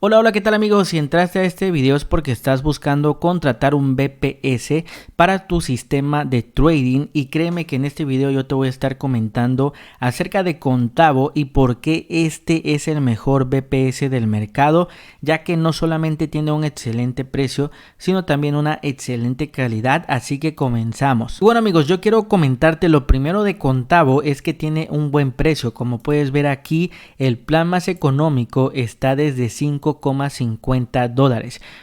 Hola, hola, ¿qué tal amigos? Si entraste a este video es porque estás buscando contratar un VPS para tu sistema de trading y créeme que en este video yo te voy a estar comentando acerca de Contavo y por qué este es el mejor VPS del mercado, ya que no solamente tiene un excelente precio, sino también una excelente calidad, así que comenzamos. Bueno amigos, yo quiero comentarte lo primero de Contavo es que tiene un buen precio. Como puedes ver aquí, el plan más económico está desde $5,50,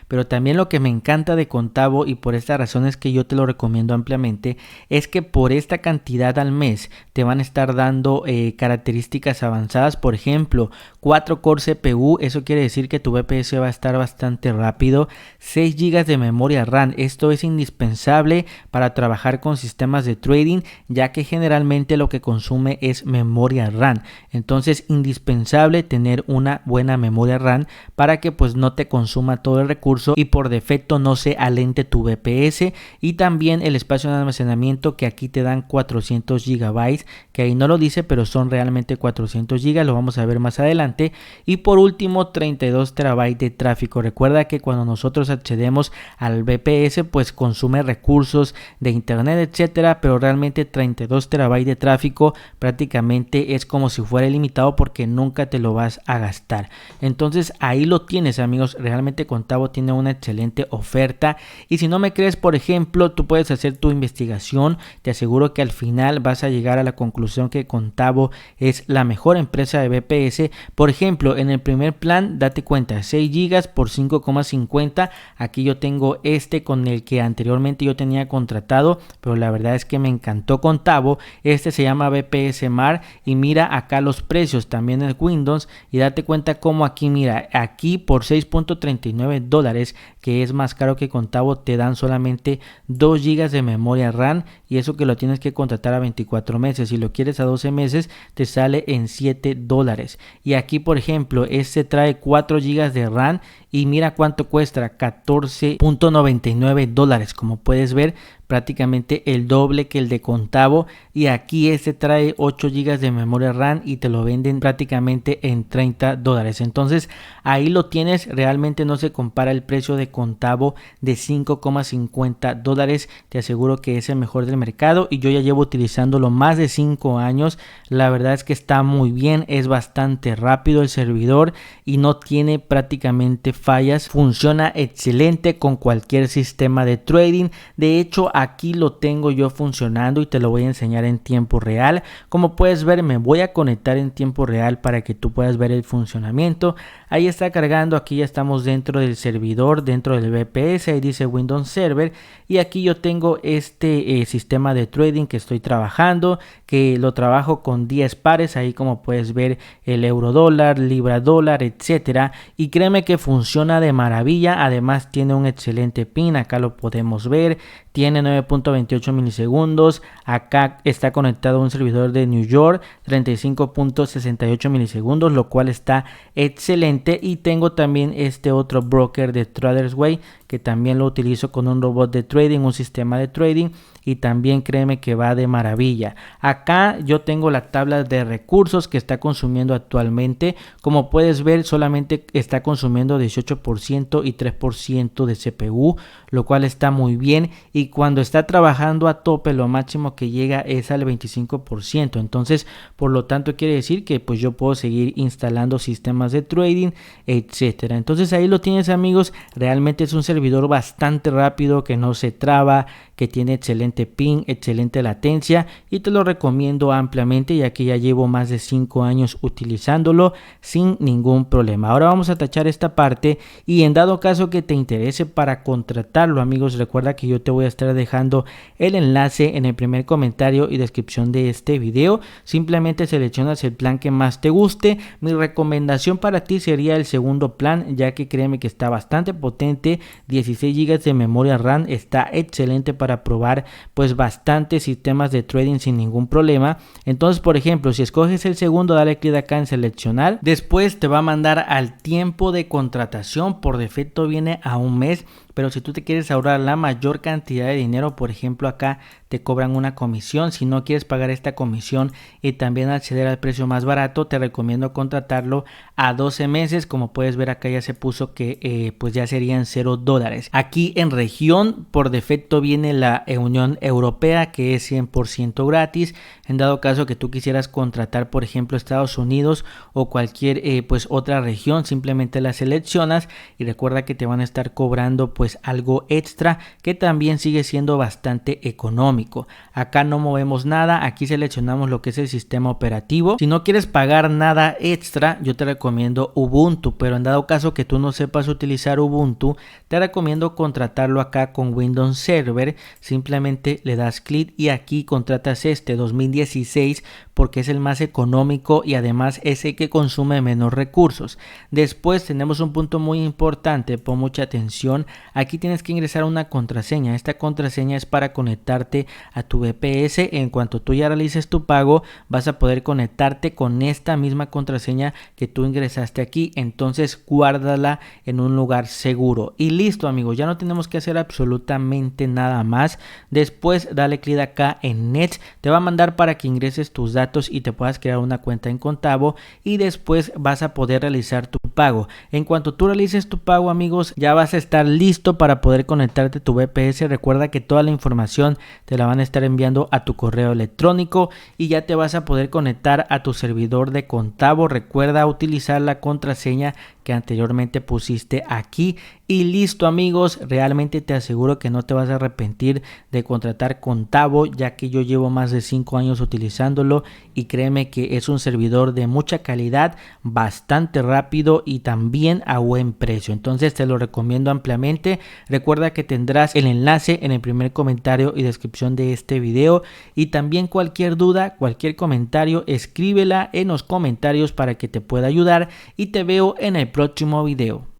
pero también lo que me encanta de Contavo y por esta razón es que yo te lo recomiendo ampliamente es que por esta cantidad al mes te van a estar dando características avanzadas, por ejemplo 4 core CPU, eso quiere decir que tu VPS va a estar bastante rápido, 6 GB de memoria RAM, esto es indispensable para trabajar con sistemas de trading ya que generalmente lo que consume es memoria RAM, entonces indispensable tener una buena memoria RAM para que pues no te consuma todo el recurso y por defecto no se alente tu VPS, y también el espacio de almacenamiento que aquí te dan 400 GB, que ahí no lo dice pero son realmente 400 GB, lo vamos a ver más adelante, y por último 32 TB de tráfico. Recuerda que cuando nosotros accedemos al VPS pues consume recursos de internet etcétera, pero realmente 32 TB de tráfico prácticamente es como si fuera ilimitado porque nunca te lo vas a gastar. Entonces ahí lo tienes amigos, realmente Contavo tiene una excelente oferta y si no me crees, por ejemplo, tú puedes hacer tu investigación, te aseguro que al final vas a llegar a la conclusión que Contavo es la mejor empresa de VPS. Por ejemplo, en el primer plan, date cuenta, 6 GB por $5,50, aquí yo tengo este con el que anteriormente yo tenía contratado, pero la verdad es que me encantó Contavo, este se llama VPS Mar y mira acá los precios, también en Windows, y date cuenta como aquí mira, aquí por $6.39, que es más caro que Contavo, te dan solamente 2 GB de memoria RAM y eso que lo tienes que contratar a 24 meses. Si lo quieres a 12 meses te sale en $7. Y aquí por ejemplo este trae 4 GB de RAM y mira cuánto cuesta, $14.99. Como puedes ver, prácticamente el doble que el de Contavo, y aquí este trae 8 GB de memoria RAM y te lo venden prácticamente en $30. Entonces ahí lo tienes, realmente no se compara el precio de Contavo de $5,50, te aseguro que es el mejor del mercado y yo ya llevo utilizándolo más de 5 años, la verdad es que está muy bien, es bastante rápido el servidor y no tiene prácticamente fallas, funciona excelente con cualquier sistema de trading. De hecho aquí lo tengo yo funcionando y te lo voy a enseñar en tiempo real. Como puedes ver, me voy a conectar en tiempo real para que tú puedas ver el funcionamiento. Ahí está cargando, aquí ya estamos dentro del servidor, dentro del VPS, ahí dice Windows Server y aquí yo tengo este sistema de trading que estoy trabajando, que lo trabajo con 10 pares, ahí como puedes ver el euro dólar, libra dólar, etcétera, y créeme que funciona de maravilla. Además tiene un excelente pin, acá lo podemos ver, tiene 9.28 milisegundos, acá está conectado a un servidor de New York, 35.68 milisegundos, lo cual está excelente, y tengo también este otro broker de Tradersway que también lo utilizo con un robot de trading, un sistema de trading, y también créeme que va de maravilla. Acá yo tengo la tabla de recursos que está consumiendo actualmente. Como puedes ver, solamente está consumiendo 18% y 3% de CPU, lo cual está muy bien, y cuando está trabajando a tope lo máximo que llega es al 25%. Entonces por lo tanto quiere decir que pues yo puedo seguir instalando sistemas de trading etcétera. Entonces ahí lo tienes amigos, realmente es un servidor bastante rápido, que no se traba, que tiene excelente ping, excelente latencia, y te lo recomiendo ampliamente ya que ya llevo más de 5 años utilizándolo sin ningún problema. Ahora vamos a tachar esta parte y en dado caso que te interese para contratarlo amigos, recuerda que yo te voy a estar dejando el enlace en el primer comentario y descripción de este video. Simplemente seleccionas el plan que más te guste. Mi recomendación para ti sería el segundo plan, ya que créeme que está bastante potente, 16 GB de memoria RAM, está excelente para probar pues bastantes sistemas de trading sin ningún problema. Entonces por ejemplo, si escoges el segundo, dale clic acá en seleccionar, después te va a mandar al tiempo de contratación, por defecto viene a un mes, pero si tú te quieres ahorrar la mayor cantidad de dinero, por ejemplo acá te cobran una comisión. Si no quieres pagar esta comisión y también acceder al precio más barato, te recomiendo contratarlo a 12 meses. Como puedes ver acá ya se puso que pues ya serían $0. Aquí en región por defecto viene la Unión Europea, que es 100% gratis. En dado caso que tú quisieras contratar por ejemplo Estados Unidos o cualquier pues otra región, simplemente la seleccionas y recuerda que te van a estar cobrando pues algo extra, que también sigue siendo bastante económico. Acá no movemos nada, aquí seleccionamos lo que es el sistema operativo. Si no quieres pagar nada extra, yo te recomiendo Ubuntu, pero en dado caso que tú no sepas utilizar Ubuntu, te recomiendo contratarlo acá con Windows Server. Simplemente le das clic y aquí contratas este 2016 porque es el más económico y además es el que consume menos recursos. Después tenemos un punto muy importante, pon mucha atención. Aquí tienes que ingresar una contraseña. Esta contraseña es para conectarte a tu VPS. En cuanto tú ya realices tu pago, vas a poder conectarte con esta misma contraseña que tú ingresaste aquí. Entonces guárdala en un lugar seguro. Y listo amigos, ya no tenemos que hacer absolutamente nada más. Después dale clic acá en Next. Te va a mandar para que ingreses tus datos y te puedas crear una cuenta en Contavo y después vas a poder realizar tu pago. En cuanto tú realices tu pago amigos, ya vas a estar listo para poder conectarte a tu VPS. Recuerda que toda la información te la van a estar enviando a tu correo electrónico y ya te vas a poder conectar a tu servidor de Contavo. Recuerda utilizar la contraseña que anteriormente pusiste aquí y listo amigos. Realmente te aseguro que no te vas a arrepentir de contratar Contavo, ya que yo llevo más de 5 años utilizándolo y créeme que es un servidor de mucha calidad, bastante rápido y también a buen precio. Entonces te lo recomiendo ampliamente. Recuerda que tendrás el enlace en el primer comentario y descripción de este video, y también cualquier duda, cualquier comentario, escríbela en los comentarios para que te pueda ayudar y te veo en el próximo video.